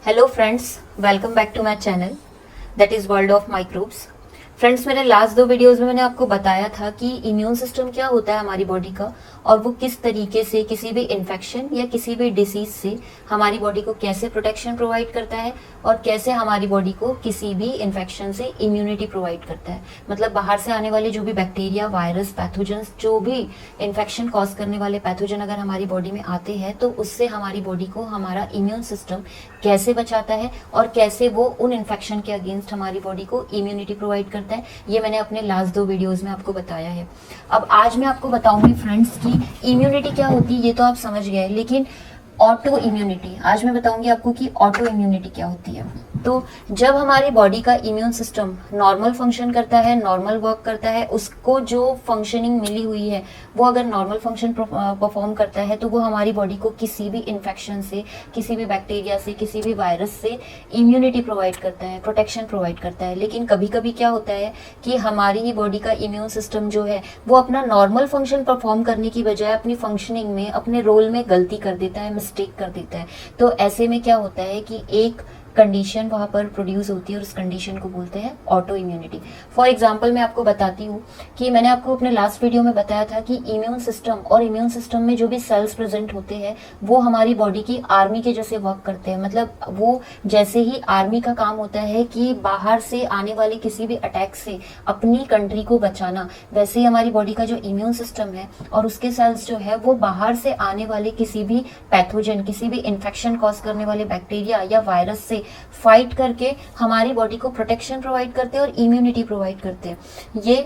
Hello friends, welcome back to my channel that is world of microbes. Friends, मेरे last दो videos में मैंने आपको बताया था कि इम्यून सिस्टम क्या होता है हमारी बॉडी का, और वो किस तरीके से किसी भी इन्फेक्शन या किसी भी डिसीज से हमारी बॉडी को कैसे प्रोटेक्शन प्रोवाइड करता है और कैसे हमारी बॉडी को किसी भी इन्फेक्शन से इम्यूनिटी प्रोवाइड करता है। मतलब बाहर से आने वाले जो भी बैक्टीरिया, वायरस, पैथोजेंस, जो भी इन्फेक्शन कॉज करने वाले पैथोजन अगर हमारी बॉडी में आते हैं तो उससे हमारी बॉडी को हमारा इम्यून सिस्टम कैसे बचाता है और कैसे वो उन इन्फेक्शन के अगेंस्ट हमारी बॉडी को इम्यूनिटी प्रोवाइड करता है, ये मैंने अपने लास्ट दो वीडियोस में आपको बताया है। अब आज मैं आपको बताऊंगी फ्रेंड्स कि इम्यूनिटी क्या होती है, ये तो आप समझ गए, लेकिन ऑटो इम्यूनिटी आज मैं बताऊंगी आपको कि ऑटो इम्यूनिटी क्या होती है। तो जब हमारी बॉडी का इम्यून सिस्टम नॉर्मल फंक्शन करता है, नॉर्मल वर्क करता है, उसको जो फंक्शनिंग मिली हुई है वो अगर नॉर्मल फंक्शन परफॉर्म करता है तो वो हमारी बॉडी को किसी भी इन्फेक्शन से, किसी भी बैक्टीरिया से, किसी भी वायरस से इम्यूनिटी प्रोवाइड करता है, प्रोटेक्शन प्रोवाइड करता है। लेकिन कभी कभी क्या होता है कि हमारी बॉडी का इम्यून सिस्टम जो है वो अपना नॉर्मल फंक्शन परफॉर्म करने की बजाय अपनी फंक्शनिंग में, अपने रोल में गलती कर देता है, मिस्टेक कर देता है। तो ऐसे में क्या होता है कि एक कंडीशन वहां पर प्रोड्यूस होती है और उस कंडीशन को बोलते हैं ऑटो इम्यूनिटी। फॉर एग्जांपल मैं आपको बताती हूँ कि मैंने आपको अपने लास्ट वीडियो में बताया था कि इम्यून सिस्टम और इम्यून सिस्टम में जो भी सेल्स प्रेजेंट होते हैं वो हमारी बॉडी की आर्मी के जैसे वर्क करते हैं। मतलब वो जैसे ही आर्मी का काम होता है कि बाहर से आने वाले किसी भी अटैक से अपनी कंट्री को बचाना, वैसे ही हमारी बॉडी का जो इम्यून सिस्टम है और उसके सेल्स जो है वो बाहर से आने वाले किसी भी पैथोजन, किसी भी इन्फेक्शन कॉज करने वाले बैक्टीरिया या वायरस से फाइट करके हमारी बॉडी को प्रोटेक्शन प्रोवाइड करते हैं और इम्यूनिटी प्रोवाइड करते हैं। ये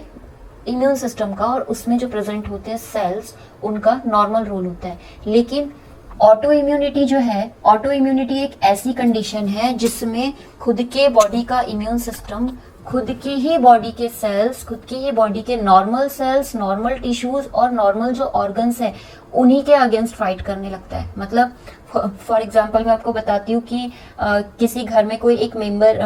इम्यून सिस्टम का और उसमें जो प्रेजेंट होते हैं सेल्स, उनका नॉर्मल रोल होता है। लेकिन ऑटो इम्यूनिटी जो है, ऑटो इम्यूनिटी एक ऐसी कंडीशन है जिसमें खुद के बॉडी का इम्यून सिस्टम खुद की ही बॉडी के सेल्स, खुद की ही बॉडी के नॉर्मल सेल्स, नॉर्मल टिश्यूज और नॉर्मल जो ऑर्गन्स है उन्हीं के अगेंस्ट फाइट करने लगता है। मतलब फॉर एग्जाम्पल मैं आपको बताती हूँ कि किसी घर में कोई एक मेंबर,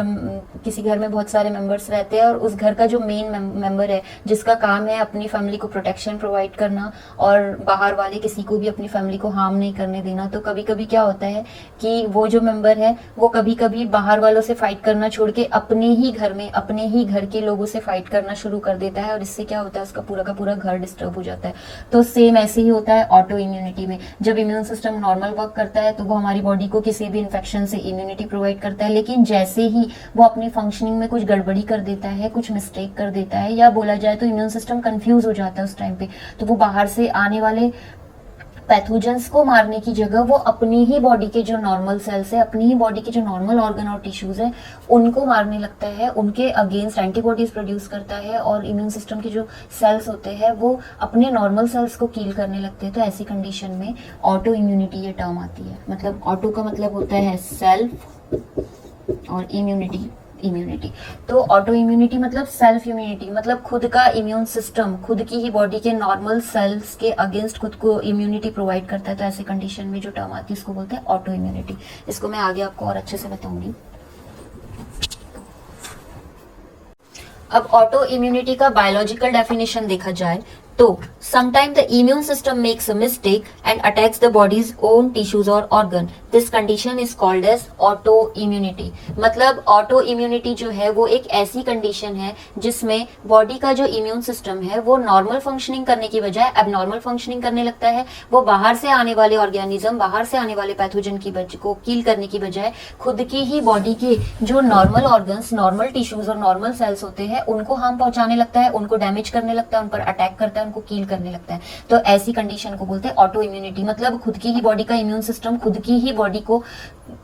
किसी घर में बहुत सारे मेंबर्स रहते हैं और उस घर का जो मेन मेंबर है जिसका काम है अपनी फैमिली को प्रोटेक्शन प्रोवाइड करना और बाहर वाले किसी को भी अपनी फैमिली को हार्म नहीं करने देना, तो कभी कभी क्या होता है कि वो जो मेंबर है वो कभी कभी बाहर वालों से फाइट करना छोड़ के अपने ही घर में, अपने ही घर के लोगों से फाइट करना शुरू कर देता है और इससे क्या होता है उसका पूरा का पूरा घर डिस्टर्ब हो जाता है। तो सेम ऐसे ही होता है ऑटो इम्यूनिटी में। जब इम्यून सिस्टम नॉर्मल वर्क करता है तो वो हमारी बॉडी को किसी भी इन्फेक्शन से इम्यूनिटी प्रोवाइड करता है, लेकिन जैसे ही वो अपनी फंक्शनिंग में कुछ गड़बड़ी कर देता है, कुछ मिस्टेक कर देता है, या बोला जाए तो इम्यून सिस्टम कंफ्यूज हो जाता है उस टाइम पे, तो वो बाहर से आने वाले पैथोजेंस को मारने की जगह वो अपनी ही बॉडी के जो नॉर्मल सेल्स है, अपनी ही बॉडी के जो नॉर्मल ऑर्गन और टिश्यूज है उनको मारने लगता है, उनके अगेंस्ट एंटीबॉडीज प्रोड्यूस करता है और इम्यून सिस्टम के जो सेल्स होते हैं वो अपने नॉर्मल सेल्स को किल करने लगते हैं। तो ऐसी कंडीशन में ऑटो इम्यूनिटी ये टर्म आती है। मतलब ऑटो का मतलब होता है सेल्फ और इम्यूनिटी, इम्यूनिटी। तो ऑटो इम्यूनिटी मतलब सेल्फ इम्यूनिटी, मतलब खुद का इम्यून सिस्टम खुद की ही बॉडी के नॉर्मल सेल्स के अगेंस्ट खुद को इम्यूनिटी प्रोवाइड करता है। तो ऐसे कंडीशन में जो टर्म आती है इसको बोलते हैं ऑटो इम्यूनिटी। इसको मैं आगे आपको और अच्छे से बताऊंगी। अब ऑटो इम्यूनिटी का बायोलॉजिकल डेफिनेशन देखा जाए तो sometime the immune system makes a mistake and attacks the body's own tissues और organ. This condition is called as auto immunity. मतलब ऑटो इम्यूनिटी जो है वो एक ऐसी कंडीशन है जिसमें बॉडी का जो इम्यून सिस्टम है वो नॉर्मल फंक्शनिंग करने की बजाय एबनॉर्मल फंक्शनिंग करने लगता है। वो बाहर से आने वाले ऑर्गेनिज्म, बाहर से आने वाले पैथोजन को किल करने की बजाय खुद की ही बॉडी के जो नॉर्मल ऑर्गन्स, नॉर्मल टिश्यूज और नॉर्मल सेल्स होते हैं उनको हार्म पहुंचाने लगता है, उनको डैमेज करने लगता है, उन पर अटैक करता है, उनको किल करने लगता है। तो ऐसी कंडीशन को बोलते हैं ऑटो इम्यूनिटी। मतलब खुद की ही बॉडी का इम्यून सिस्टम खुद की ही बॉडी को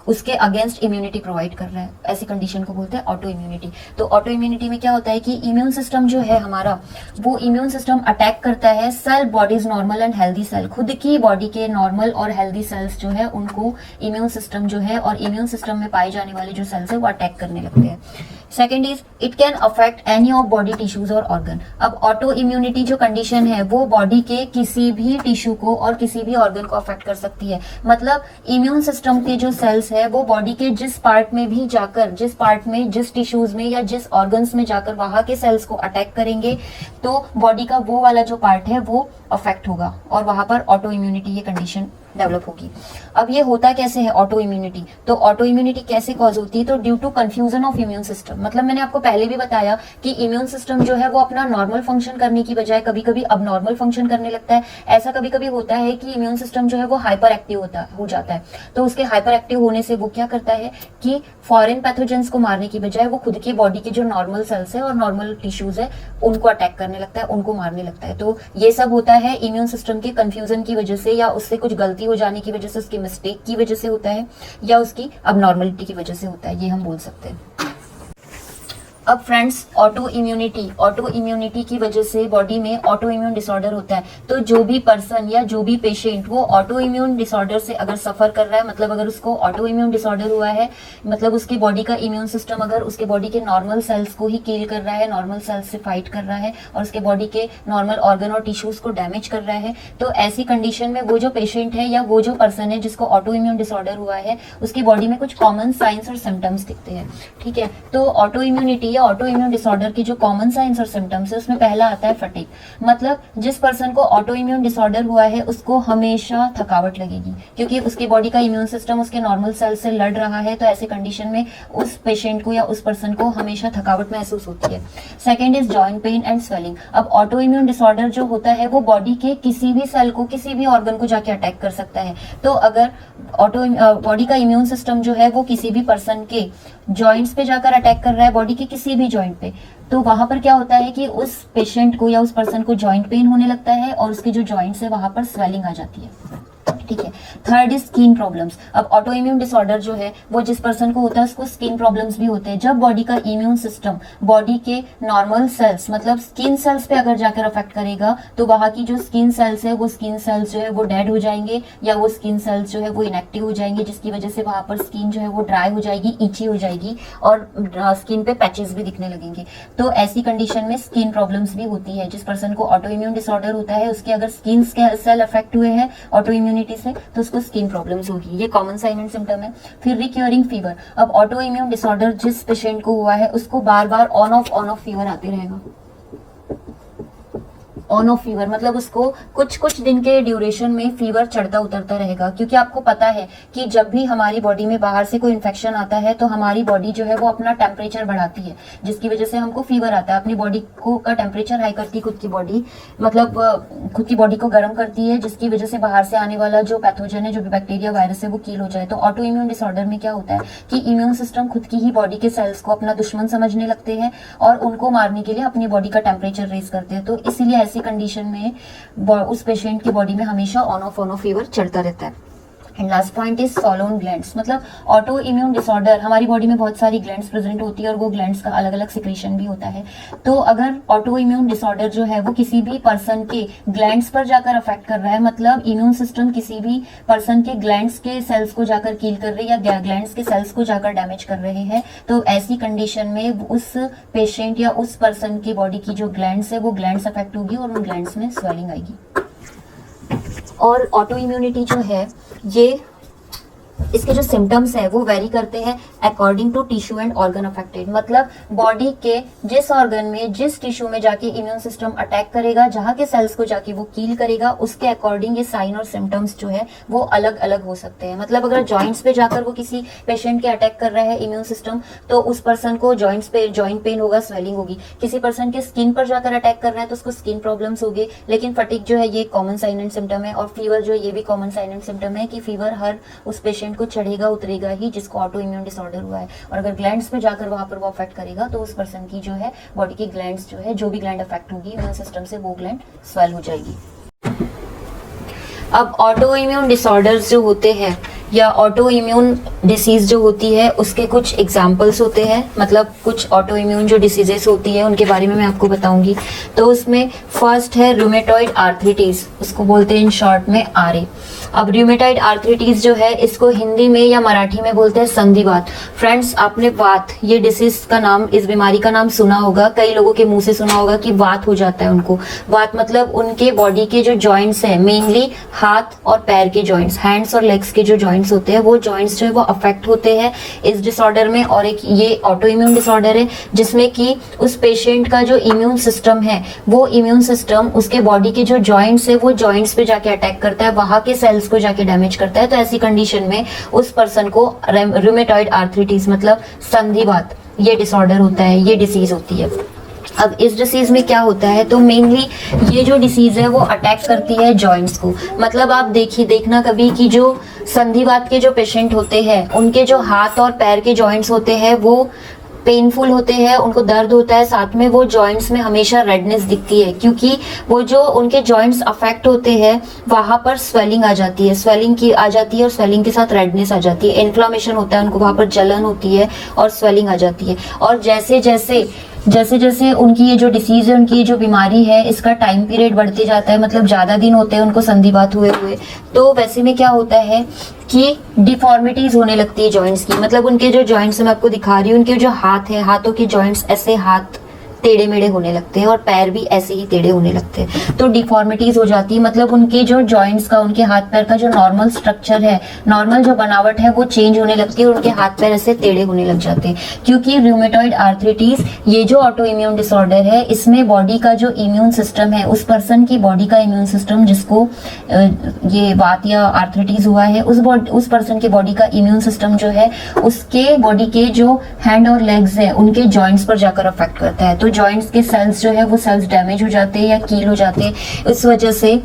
उसके अगेंस्ट इम्यूनिटी प्रोवाइड कर रहा है, ऐसी कंडीशन को बोलते हैं ऑटो इम्यूनिटी। तो ऑटो इम्यूनिटी में क्या होता है कि इम्यून सिस्टम जो है हमारा, वो इम्यून सिस्टम अटैक करता है cell bodies normal and healthy cell, खुद की बॉडी के नॉर्मल और हेल्दी सेल्स जो है उनको इम्यून सिस्टम जो है और इम्यून सिस्टम में पाए जाने वाले जो सेल्स है वो अटैक करने लगते हैं। Second is it can affect any of body tissues और ऑर्गन। अब ऑटो इम्यूनिटी जो कंडीशन है वो बॉडी के किसी भी टिश्यू को और किसी भी ऑर्गन को अफेक्ट कर सकती है। मतलब इम्यून सिस्टम के जो सेल्स है वो बॉडी के जिस पार्ट में भी जाकर, जिस पार्ट में, जिस टिश्यूज में या जिस ऑर्गन्स में जाकर वहां के सेल्स को अटैक करेंगे तो बॉडी का वो वाला जो पार्ट है वो अफेक्ट होगा और वहां पर ऑटो इम्यूनिटी ये कंडीशन डेवलप होगी। अब ये होता कैसे है ऑटो इम्यूनिटी, तो ऑटो इम्यूनिटी कैसे कॉज होती है, तो due to confusion of immune system. मतलब मैंने आपको पहले भी बताया कि इम्यून सिस्टम जो है वो अपना नॉर्मल फंक्शन करने की बजाय कभी कभी अब नॉर्मल फंक्शन करने लगता है। ऐसा कभी कभी होता है कि इम्यून सिस्टम जो है वो हाइपर एक्टिव हो जाता है। तो उसके हाइपर एक्टिव होने से वो क्या करता है कि फॉरेन पैथोजेंस को मारने की बजाय वो खुद की बॉडी के जो नॉर्मल सेल्स है और नॉर्मल टिश्यूज है उनको अटैक करने लगता है, उनको मारने लगता है। तो ये सब होता है इम्यून सिस्टम के कंफ्यूजन की वजह से, या उससे कुछ गलती हो जाने की वजह से, उसकी मिस्टेक की वजह से होता है, या उसकी अबनॉर्मलिटी की वजह से होता है, ये हम बोल सकते हैं। अब फ्रेंड्स ऑटो इम्यूनिटी की वजह से बॉडी में ऑटो इम्यून डिसऑर्डर होता है। तो जो भी पर्सन या जो भी पेशेंट वो ऑटो इम्यून डिसऑर्डर से अगर सफर कर रहा है, मतलब अगर उसको ऑटो इम्यून डिसऑर्डर हुआ है, मतलब उसकी बॉडी का इम्यून सिस्टम अगर उसके बॉडी के नॉर्मल सेल्स को ही किल कर रहा है, नॉर्मल सेल्स से फाइट कर रहा है और उसके बॉडी के नॉर्मल ऑर्गन और टिश्यूज को डैमेज कर रहा है, तो ऐसी कंडीशन में वो जो पेशेंट है या वो जो पर्सन है जिसको ऑटो इम्यून डिसऑर्डर हुआ है, उसकी बॉडी में कुछ कॉमन साइंस और सिम्टम्स दिखते हैं। ठीक है, तो auto immunity auto immune disorder की जो कॉमन साइंस और सिम्टम्स है उसमें पहला आता है फटीग। मतलब जिस पर्सन को ऑटो इम्यून डिसऑर्डर हुआ है उसको हमेशा थकावट लगेगी, क्योंकि उसकी बॉडी का इम्यून सिस्टम उसके नॉर्मल सेल से लड़ रहा है। तो ऐसे कंडीशन में उस पेशेंट को या उस पर्सन को हमेशा थकावट महसूस होती है। Second is joint pain and swelling. अब ऑटो इम्यून डिसऑर्डर जो होता है वो बॉडी के किसी भी सेल को, किसी भी ऑर्गन को जाके अटैक कर सकता है। तो अगर बॉडी का इम्यून सिस्टम जो है वो किसी भी पर्सन के जॉइंट्स पे जाकर अटैक कर रहा है, बॉडी के किसी भी जॉइंट पे, तो वहां पर क्या होता है कि उस पेशेंट को या उस पर्सन को जॉइंट पेन होने लगता है और उसके जो जॉइंट्स है वहां पर स्वेलिंग आ जाती है। ठीक है। Third is skin problems. अब ऑटो इम्यून डिसऑर्डर जो है वो जिस पर्सन को होता है उसको स्किन प्रॉब्लम्स भी होते हैं। जब बॉडी का इम्यून सिस्टम बॉडी के नॉर्मल सेल्स मतलब स्किन सेल्स पे अगर जाकर अफेक्ट करेगा तो वहां की जो स्किन सेल्स है वो स्किन सेल्स जो है वो डेड हो जाएंगे, या वो स्किन सेल्स जो है वो इनएक्टिव हो जाएंगे, जिसकी वजह से वहां पर स्किन जो है वो ड्राई हो जाएगी, इची हो जाएगी और स्किन पे पैचेस भी दिखने लगेंगे। तो ऐसी कंडीशन में स्किन प्रॉब्लम्स भी होती है। जिस पर्सन को ऑटो इम्यून डिसऑर्डर होता है उसके अगर स्किन सेल अफेक्ट हुए हैं ऑटो इम्यूनिटी से तो उसको स्किन प्रॉब्लम्स होगी। ये कॉमन साइन एंड सिम्टम है। फिर रिक्योरिंग फीवर। अब ऑटो इम्यून डिसऑर्डर जिस पेशेंट को हुआ है उसको बार बार ऑन ऑफ फीवर आते रहेगा। ऑन ऑफ फीवर मतलब उसको कुछ दिन के ड्यूरेशन में फीवर चढ़ता उतरता रहेगा, क्योंकि आपको पता है कि जब भी हमारी बॉडी में बाहर से कोई इन्फेक्शन आता है तो हमारी बॉडी जो है वो अपना टेम्परेचर बढ़ाती है, जिसकी वजह से हमको फीवर आता है। अपनी बॉडी को का टेम्परेचर हाई करती है खुद की बॉडी, मतलब खुद की बॉडी को गर्म करती है, जिसकी वजह से बाहर से आने वाला जो पैथोजन है, जो भी बैक्टीरिया वायरस है वो किल हो जाए। तो ऑटो इम्यून डिसऑर्डर में क्या होता है कि इम्यून सिस्टम खुद की ही बॉडी के सेल्स को अपना दुश्मन समझने लगते हैं और उनको मारने के लिए अपनी बॉडी का टेम्परेचर रेज करते हैं। तो इसीलिए ऐसी कंडीशन में उस पेशेंट की बॉडी में हमेशा ऑन ऑफ फीवर चढ़ता रहता है। And last point is swollen glands. मतलब ऑटो इम्यून डिसऑर्डर, हमारी बॉडी में बहुत सारी ग्लैंड्स प्रेजेंट होती है और वो ग्लैंड्स का अलग अलग सिक्रीशन भी होता है। तो अगर ऑटो इम्यून डिसऑर्डर जो है वो किसी भी पर्सन के ग्लैंड्स पर जाकर अफेक्ट कर रहा है, मतलब इम्यून सिस्टम किसी भी पर्सन के ग्लैंड्स के सेल्स को जाकर किल कर रहे हैं या ग्लैंड्स के सेल्स को जाकर डैमेज कर रहे हैं, तो ऐसी कंडीशन में उस पेशेंट या उस पर्सन की बॉडी की जो ग्लैंड्स है वो ग्लैंड्स अफेक्ट होगी और उन ग्लैंड्स में स्वेलिंग आएगी। और ऑटो इम्यूनिटी जो है ये इसके जो सिम्टम्स है वो वेरी करते हैं according to tissue and organ affected. मतलब बॉडी के जिस ऑर्गन में जिस टिश्यू में जाके इम्यून सिस्टम अटैक करेगा, जहां के सेल्स को जाके वो किल करेगा, उसके अकॉर्डिंग ये साइन और सिम्टम्स जो है वो अलग अलग हो सकते हैं। मतलब अगर जॉइंट्स पे जाकर वो किसी पेशेंट के अटैक कर रहा है इम्यून सिस्टम, तो उस पर्सन को जॉइंट्स पे जॉइंट पेन होगा, स्वेलिंग होगी। किसी पर्सन के स्किन पर जाकर अटैक कर रहा है तो उसको स्किन प्रॉब्लम्स होगी। लेकिन फटीग जो है ये कॉमन साइन एंड सिम्टम है, और फीवर जो है ये भी कॉमन साइन एंड सिम्टम है कि फीवर हर उस पेशेंट को चढ़ेगा उतरेगा ही जिसको ऑटो इम्यून डिसऑर्डर हुआ है। और अगर ग्लैंड्स पे जाकर वहां पर वो अफेक्ट करेगा तो उस पर्सन की जो है बॉडी की ग्लैंड्स जो है, जो भी ग्लैंड अफेक्ट होगी इम्यून सिस्टम से, वो ग्लैंड स्वेल हो जाएगी। अब ऑटो इम्यून डिसऑर्डर्स जो होते हैं या ऑटो इम्यून डिसीज जो होती है उसके कुछ एग्जाम्पल्स होते हैं। मतलब कुछ ऑटो इम्यून जो डिसीजेस होती है उनके बारे में मैं आपको बताऊंगी। तो उसमें फर्स्ट है रूमेटॉइड आर्थराइटिस, उसको बोलते हैं इन शॉर्ट में आरए। अब रूमेटॉइड आर्थराइटिस जो है इसको हिंदी में या मराठी में बोलते हैं संधिवात। फ्रेंड्स आपने वात, ये डिसीज का नाम, इस बीमारी का नाम सुना होगा, कई लोगों के मुंह से सुना होगा कि वात हो जाता है उनको। वात मतलब उनके बॉडी के जो जॉइंट्स हैं, मेनली हाथ और पैर के जॉइंट्स, हैंड्स और लेग्स के जो जॉइंट्स जॉइंट्स होते हैं वो जॉइंट्स जो है वो अफेक्ट होते हैं इस डिसऑर्डर में। और एक ये ऑटो इम्यून डिसऑर्डर है जिसमें कि उस पेशेंट का जो इम्यून सिस्टम है वो इम्यून सिस्टम उसके बॉडी के जो जॉइंट्स है वो जॉइंट्स पे जाके अटैक करता है, वहां के सेल्स को जाके डैमेज करता है। तो ऐसी कंडीशन में उस पर्सन को रूमेटॉइड आर्थराइटिस मतलब संधिवात ये डिसऑर्डर होता है, ये डिसीज होती है। अब इस डिसीज में क्या होता है, तो मेनली ये जो डिसीज है वो अटैक करती है जॉइंट्स को। मतलब आप देखना कभी कि जो संधिवात के जो पेशेंट होते हैं उनके जो हाथ और पैर के जॉइंट्स होते हैं वो पेनफुल होते हैं, उनको दर्द होता है, साथ में वो जॉइंट्स में हमेशा रेडनेस दिखती है क्योंकि वो जो उनके जॉइंट्स अफेक्ट होते हैं वहां पर स्वेलिंग आ जाती है, और स्वेलिंग के साथ रेडनेस आ जाती है, इन्फ्लामेशन होता है, उनको वहां पर जलन होती है और स्वेलिंग आ जाती है। और जैसे जैसे उनकी ये जो डिसीज है, उनकी ये जो बीमारी है, इसका टाइम पीरियड बढ़ते जाता है, मतलब ज्यादा दिन होते हैं उनको संधिवात हुए तो वैसे में क्या होता है कि डिफॉर्मिटीज होने लगती है जॉइंट्स की। मतलब उनके जो जॉइंट्स मैं आपको दिखा रही हूँ, उनके जो हाथ है, हाथों के जॉइंट्स ऐसे हाथ टेढ़े मेढ़े होने लगते हैं और पैर भी ऐसे ही टेढ़े होने लगते हैं। तो डिफॉर्मिटीज हो जाती है, मतलब उनके जो जॉइंट्स का, उनके हाथ पैर का जो नॉर्मल स्ट्रक्चर है, नॉर्मल जो बनावट है वो चेंज होने लगती है और उनके हाथ पैर ऐसे टेढ़े होने लग जाते हैं। क्योंकि रूमेटॉइड आर्थराइटिस ये जो ऑटो इम्यून डिसऑर्डर है इसमें बॉडी का जो इम्यून सिस्टम है, उस पर्सन की बॉडी का इम्यून सिस्टम जिसको ये वात या आर्थराइटिस हुआ है उस पर्सन के बॉडी का इम्यून सिस्टम जो है उसके बॉडी के जो हैंड और लेग्स है उनके जॉइंट्स पर जाकर अफेक्ट करता है। तो जॉइंट्स के सेल्स जो है वो सेल्स डैमेज हो जाते हैं या कील हो जाते हैं, इस वजह से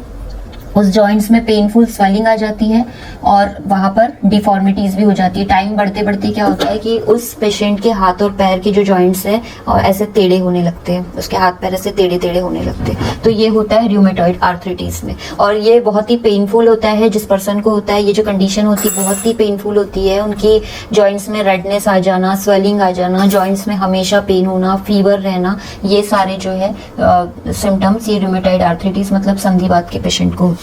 उस जॉइंट्स में पेनफुल स्वेलिंग आ जाती है और वहां पर डिफॉर्मिटीज भी हो जाती है। टाइम बढ़ते बढ़ते क्या होता है कि उस पेशेंट के हाथ और पैर के जो जॉइंट्स है और ऐसे टेढ़े होने लगते हैं, उसके हाथ पैर ऐसे टेढ़े टेढ़े होने लगते हैं। तो ये होता है रूमेटॉइड आर्थराइटिस में और ये बहुत ही पेनफुल होता है। जिस पर्सन को होता है ये जो कंडीशन होती है बहुत ही पेनफुल होती है। उनकी जॉइंट्स में रेडनेस आ जाना, स्वेलिंग आ जाना, जॉइंट्स में हमेशा पेन होना, फीवर रहना, ये सारे जो है सिम्टम्स ये रूमेटॉइड आर्थराइटिस मतलब संधिवात के पेशेंट को होते हैं।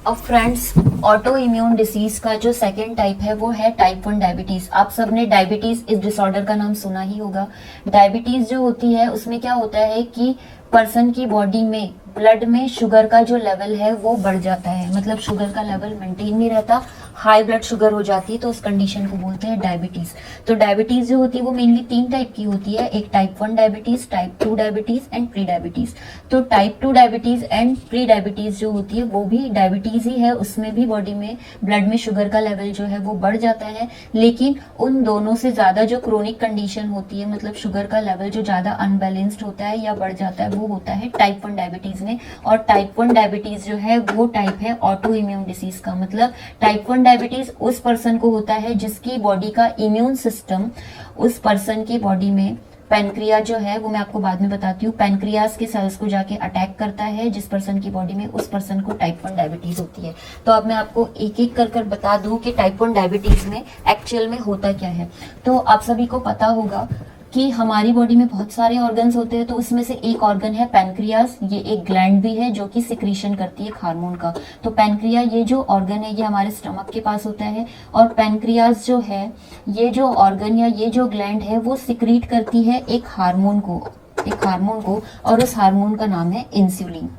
अब फ्रेंड्स, ऑटो इम्यून डिसीज का जो सेकेंड टाइप है वो है टाइप 1 डायबिटीज। आप सबने डायबिटीज इस डिसऑर्डर का नाम सुना ही होगा। डायबिटीज जो होती है उसमें क्या होता है कि पर्सन की बॉडी में ब्लड में शुगर का जो लेवल है वो बढ़ जाता है, मतलब शुगर का लेवल मेंटेन नहीं रहता, हाई ब्लड शुगर हो जाती है, तो उस कंडीशन को बोलते हैं डायबिटीज। तो डायबिटीज जो होती है वो मेनली 3 टाइप की होती है, एक type 1 diabetes, type 2 diabetes and pre diabetes. तो type 2 diabetes and pre diabetes जो होती है वो भी डायबिटीज ही है, उसमें भी बॉडी में ब्लड में शुगर का लेवल जो है वो बढ़ जाता है। लेकिन उन दोनों से ज्यादा जो क्रोनिक कंडीशन होती है, मतलब शुगर का लेवल जो ज्यादा अनबैलेंस्ड होता है या बढ़ जाता है, वो होता है टाइप 1 डायबिटीज में। और टाइप 1 डायबिटीज जो है वो टाइप है ऑटो इम्यून डिसीज का। मतलब टाइप 1 डायबिटीज उस पर्सन को होता है जिसकी बॉडी का इम्यून सिस्टम, उस पर्सन की बॉडी में पैनक्रिया जो है वो मैं आपको बाद में बताती हूँ, पैनक्रियास के सेल्स को जाके अटैक करता है जिस पर्सन की बॉडी में, उस पर्सन को टाइप 1 डायबिटीज होती है। तो अब मैं आपको एक एक कर बता दूं कि टाइप 1 डायबिटीज में एक्चुअल में होता क्या है। तो आप सभी को पता होगा कि हमारी बॉडी में बहुत सारे ऑर्गन्स होते हैं, तो उसमें से एक ऑर्गन है पैनक्रियास। ये एक ग्लैंड भी है जो कि सिक्रीशन करती है एक हार्मोन का। तो पैनक्रिया ये जो ऑर्गन है ये हमारे स्टमक के पास होता है और पैनक्रियास जो है ये जो ऑर्गन या ये जो ग्लैंड है वो सिक्रीट करती है एक हार्मोन को और उस हार्मोन का नाम है इंसुलिन।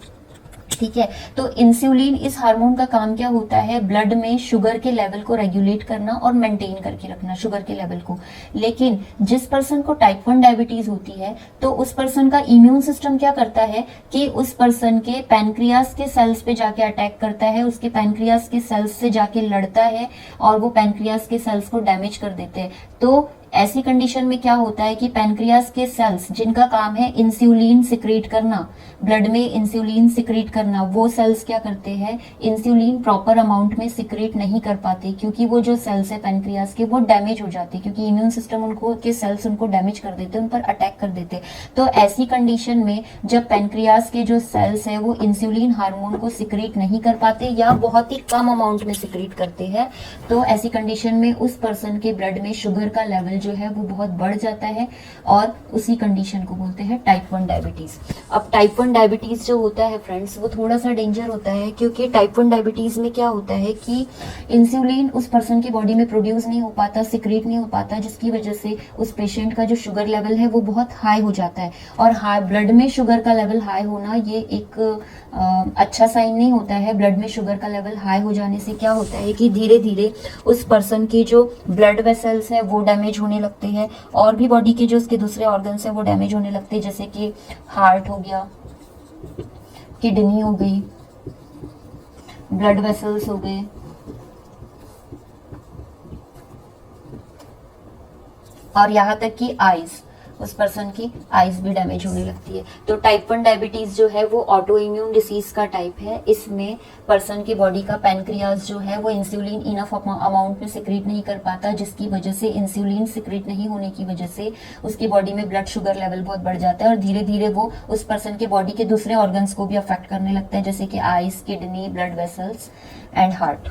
ठीक है, तो इंसुलिन, इस हार्मोन का काम क्या होता है, ब्लड में शुगर के लेवल को रेगुलेट करना और मेंटेन करके रखना शुगर के लेवल को। लेकिन जिस पर्सन को टाइप 1 डायबिटीज होती है तो उस पर्सन का इम्यून सिस्टम क्या करता है कि उस पर्सन के पैनक्रियास के सेल्स पे जाके अटैक करता है, उसके पैनक्रियास के सेल्स से जाके लड़ता है और वो पैनक्रियास के सेल्स को डैमेज कर देते हैं। तो ऐसी कंडीशन में क्या होता है कि पैनक्रियास के सेल्स जिनका काम है इंसुलिन सिक्रीट करना, ब्लड में इंसुलिन सिक्रीट करना, वो सेल्स क्या करते हैं, इंसुलिन प्रॉपर अमाउंट में सिक्रीट नहीं कर पाते क्योंकि वो जो सेल्स है पैनक्रियास के वो डैमेज हो जाते हैं, क्योंकि इम्यून सिस्टम उनको के सेल्स उनको डैमेज कर देते हैं, उन पर अटैक कर देते हैं। तो ऐसी कंडीशन में जब पैनक्रियास के जो सेल्स है वो इंसुलिन हार्मोन को सिक्रीट नहीं कर पाते या बहुत ही कम अमाउंट में सिक्रीट करते हैं, तो ऐसी कंडीशन में उस पर्सन के ब्लड में शुगर का लेवल जो है वो बहुत बढ़ जाता है और उसी कंडीशन को बोलते हैं टाइप 1 डायबिटीज। अब टाइप 1 डायबिटीज जो होता है फ्रेंड्स वो थोड़ा सा डेंजर होता है, क्योंकि टाइप 1 डायबिटीज में क्या होता है कि इंसुलिन उस पर्सन की बॉडी में प्रोड्यूस नहीं हो पाता, सिक्रेट नहीं हो पाता, जिसकी वजह से उस पेशेंट का जो शुगर लेवल है वो बहुत हाई हो जाता है। और हाई ब्लड में शुगर का लेवल हाई होना ये एक अच्छा साइन नहीं होता है। ब्लड में शुगर का लेवल हाई हो जाने से क्या होता है कि धीरे धीरे उस पर्सन की जो ब्लड वेसल्स है वो डैमेज होने लगते हैं, और भी बॉडी के जो उसके दूसरे ऑर्गन्स है वो डैमेज होने लगते हैं, जैसे कि हार्ट हो गया, किडनी हो गई, ब्लड वेसल्स हो गए, और यहाँ तक कि आईज, उस पर्सन की आईज भी डैमेज होने लगती है। तो टाइप 1 डायबिटीज जो है वो ऑटो इम्यून डिसीज का टाइप है। इसमें पर्सन की बॉडी का पैनक्रियाज जो है वो इंसुलिन इनफ अमाउंट में सिक्रीट नहीं कर पाता, जिसकी वजह से इंसुलिन सिक्रीट नहीं होने की वजह से उसकी बॉडी में ब्लड शुगर लेवल बहुत बढ़ जाता है, और धीरे धीरे वो उस पर्सन के बॉडी के दूसरे ऑर्गन्स को भी अफेक्ट करने लगता है, जैसे कि eyes, kidney, blood vessels and heart.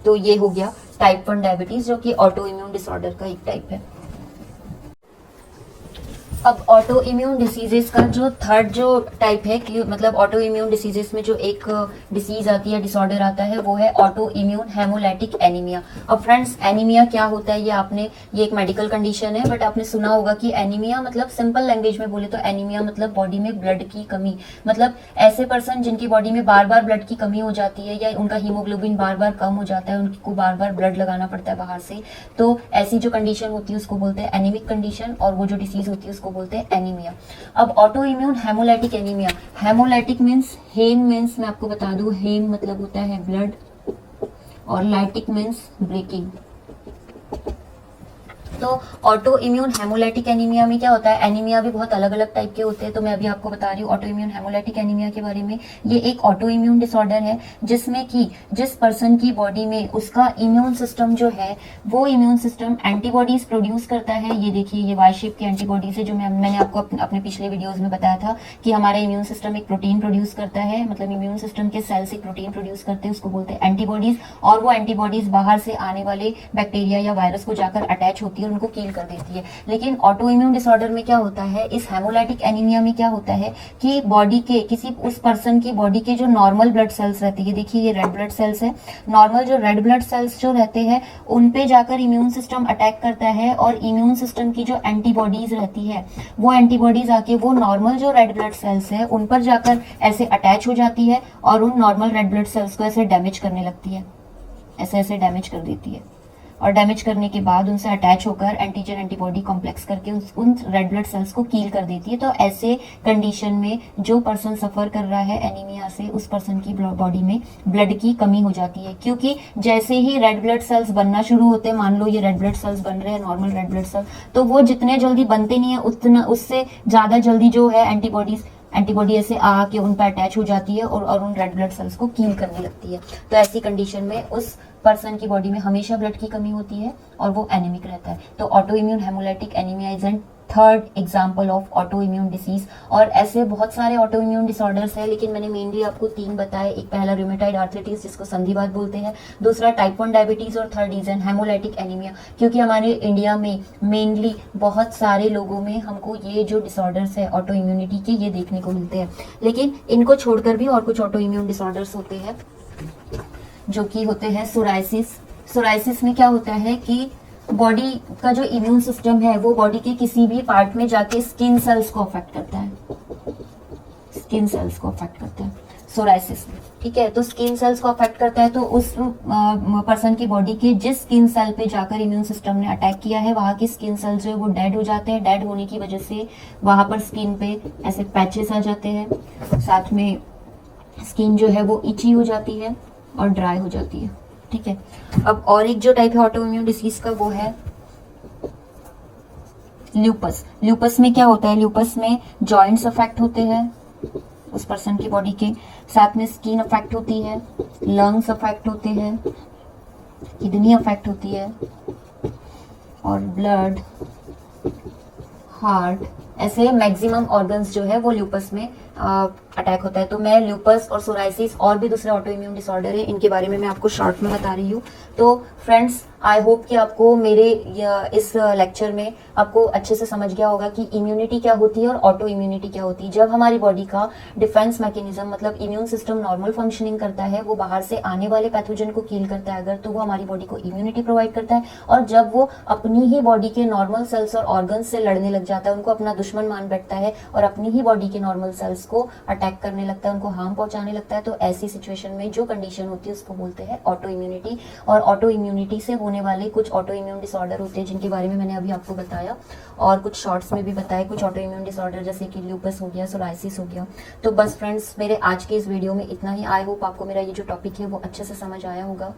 तो ये हो गया टाइप 1 डायबिटीज, जो कि ऑटो इम्यून डिसऑर्डर का एक टाइप है। अब ऑटो इम्यून डिसीजेस का जो थर्ड जो टाइप है कि मतलब ऑटो इम्यून डिसीजेस में जो एक डिसीज आती है, डिसऑर्डर आता है, वो है ऑटो इम्यून हेमोलाइटिक एनीमिया। अब फ्रेंड्स एनीमिया क्या होता है ये एक मेडिकल कंडीशन है, बट आपने सुना होगा कि एनीमिया मतलब सिंपल लैंग्वेज में बोले तो एनीमिया मतलब बॉडी में ब्लड की कमी, मतलब ऐसे पर्सन जिनकी बॉडी में बार बार ब्लड की कमी हो जाती है या उनका हीमोग्लोबिन बार बार कम हो जाता है, उनको बार बार ब्लड लगाना पड़ता है बाहर से, तो ऐसी जो कंडीशन होती है उसको बोलते हैं एनीमिक कंडीशन, और वो जो डिसीज होती है उसको बोलते हैं एनीमिया। अब auto immune haemolytic anaemia, haemolytic means, haem means मैं आपको बता दूं, हेम मतलब होता है ब्लड, और लाइटिक मींस ब्रेकिंग। तो ऑटो इम्यून हेमोलाइटिक एनीमिया में क्या होता है, एनीमिया भी बहुत अलग अलग टाइप के होते हैं, तो मैं अभी आपको बता रही हूँ ऑटो इम्यून हेमोलाइटिक एनीमिया के बारे में। ये एक ऑटो इम्यून डिसऑर्डर है जिसमें कि जिस पर्सन की बॉडी में उसका इम्यून सिस्टम जो है वो इम्यून सिस्टम एंटीबॉडीज प्रोड्यूस करता है। ये देखिए, ये वाई शेप की एंटीबॉडीज है, जो मैंने आपको अपने पिछले वीडियोज में बताया था कि हमारा इम्यून सिस्टम एक प्रोटीन प्रोड्यूस करता है, मतलब इम्यून सिस्टम के सेल्स एक प्रोटीन प्रोड्यूस करते हैं, उसको बोलते हैं एंटीबॉडीज, और वो एंटीबॉडीज बाहर से आने वाले बैक्टीरिया या वायरस को जाकर अटैच होती है, उनको किल कर देती है। लेकिन ऑटो इम्यून डिसऑर्डर में क्या होता है, इस हेमोलाइटिक एनीमिया में क्या होता है कि बॉडी के किसी उस पर्सन की बॉडी के जो नॉर्मल ब्लड सेल्स रहती है, देखिए ये रेड ब्लड सेल्स है, नॉर्मल जो रेड ब्लड सेल्स जो रहते हैं उन पे जाकर इम्यून सिस्टम अटैक करता है, और इम्यून सिस्टम की जो एंटीबॉडीज रहती है वो एंटीबॉडीज आके वो नॉर्मल जो रेड ब्लड सेल्स है उन पर जाकर ऐसे अटैच हो जाती है, और उन नॉर्मल रेड ब्लड सेल्स को ऐसे डैमेज करने लगती है, ऐसे ऐसे डैमेज कर देती है, और डैमेज करने के बाद उनसे अटैच होकर एंटीजन एंटीबॉडी कॉम्प्लेक्स करके उन रेड ब्लड सेल्स को कील कर देती है। तो ऐसे कंडीशन में जो पर्सन सफर कर रहा है एनीमिया से, उस पर्सन की बॉडी में ब्लड की कमी हो जाती है, क्योंकि जैसे ही रेड ब्लड सेल्स बनना शुरू होते हैं, मान लो ये रेड ब्लड सेल्स बन रहे हैं, नॉर्मल रेड ब्लड सेल्स, तो वो जितने जल्दी बनते नहीं है उतना उससे ज्यादा जल्दी जो है एंटीबॉडी ऐसे आके उन पर अटैच हो जाती है और उन रेड ब्लड सेल्स को कील करने लगती है। तो ऐसी कंडीशन में उस पर्सन की बॉडी में हमेशा ब्लड की कमी होती है और वो एनीमिक रहता है। तो auto immune haemolytic anaemia is an third example of auto immune disease. और ऐसे बहुत सारे ऑटो इम्यून डिसऑर्डर्स हैं, लेकिन मैंने मेनली आपको 3 बताए। एक पहला रूमेटाइड आर्थराइटिस जिसको संधिवात बोलते हैं, दूसरा टाइप 1 डायबिटीज, और third is an haemolytic anaemia. क्योंकि हमारे इंडिया में मेनली बहुत सारे लोगों में हमको ये जो डिसऑर्डर्स है ऑटो इम्यूनिटी के, ये देखने को मिलते हैं। लेकिन इनको छोड़कर भी और कुछ ऑटो इम्यून डिसऑर्डर्स होते हैं जो कि होते हैं सोराइसिस। सोराइसिस में क्या होता है कि बॉडी का जो इम्यून सिस्टम है वो बॉडी के किसी भी पार्ट में जाके स्किन सेल्स को अफेक्ट करता है, स्किन सेल्स को अफेक्ट करता है सोराइसिस में। ठीक है, तो स्किन सेल्स को अफेक्ट करता है, तो उस पर्सन की बॉडी के जिस स्किन सेल पे जाकर इम्यून सिस्टम ने अटैक किया है वहां की स्किन सेल्स जो है वो डेड हो जाते हैं। डेड होने की वजह से वहां पर स्किन पे ऐसे पैचेस आ जाते हैं, साथ में स्किन जो है वो इची हो जाती है और ड्राई हो जाती है। ठीक है, अब और एक जो टाइप है ऑटो इम्यून डिसीज का वो है ल्यूपस। ल्यूपस में क्या होता है, ल्यूपस में जॉइंट्स अफेक्ट होते हैं उस पर्सन की बॉडी के, साथ में स्किन अफेक्ट होती है, लंग्स अफेक्ट होते हैं, किडनी अफेक्ट होती है, और ब्लड, हार्ट, ऐसे मैक्सिमम ऑर्गन्स जो है वो ल्यूपस में अटैक होता है। तो मैं ल्यूपस और सोराइसिस और भी दूसरे ऑटो इम्यून डिसऑर्डर है, इनके बारे में मैं आपको शॉर्ट में बता रही हूँ। तो फ्रेंड्स, आई होप कि आपको मेरे इस लेक्चर में आपको अच्छे से समझ गया होगा कि इम्यूनिटी क्या होती है और ऑटो इम्यूनिटी क्या होती है। जब हमारी बॉडी का डिफेंस मैकेनिज्म मतलब इम्यून सिस्टम नॉर्मल फंक्शनिंग करता है, वो बाहर से आने वाले पैथोजन को किल करता है अगर, तो वो हमारी बॉडी को इम्यूनिटी प्रोवाइड करता है। और जब वो अपनी ही बॉडी के नॉर्मल सेल्स और ऑर्गन्स से लड़ने लग जाता है, उनको अपना दुश्मन मान बैठता है और अपनी ही बॉडी के नॉर्मल सेल्स को अटैक करने लगता है, उनको हार्म पहुंचाने लगता है, तो ऐसी सिचुएशन में जो कंडीशन होती है उसको बोलते हैं ऑटो इम्यूनिटी। और ऑटो इम्यूनिटी से होने वाले कुछ ऑटो इम्यून डिसऑर्डर होते हैं जिनके बारे में मैंने अभी आपको बताया और कुछ शॉर्ट्स में भी बताया। कुछ ऑटो इम्यून डिसऑर्डर जैसे कि ल्यूपस हो गया, सोराइसिस हो गया। तो बस फ्रेंड्स, मेरे आज के इस वीडियो में इतना ही। आई होप आपको मेरा ये जो टॉपिक है वो अच्छे से समझ आया होगा।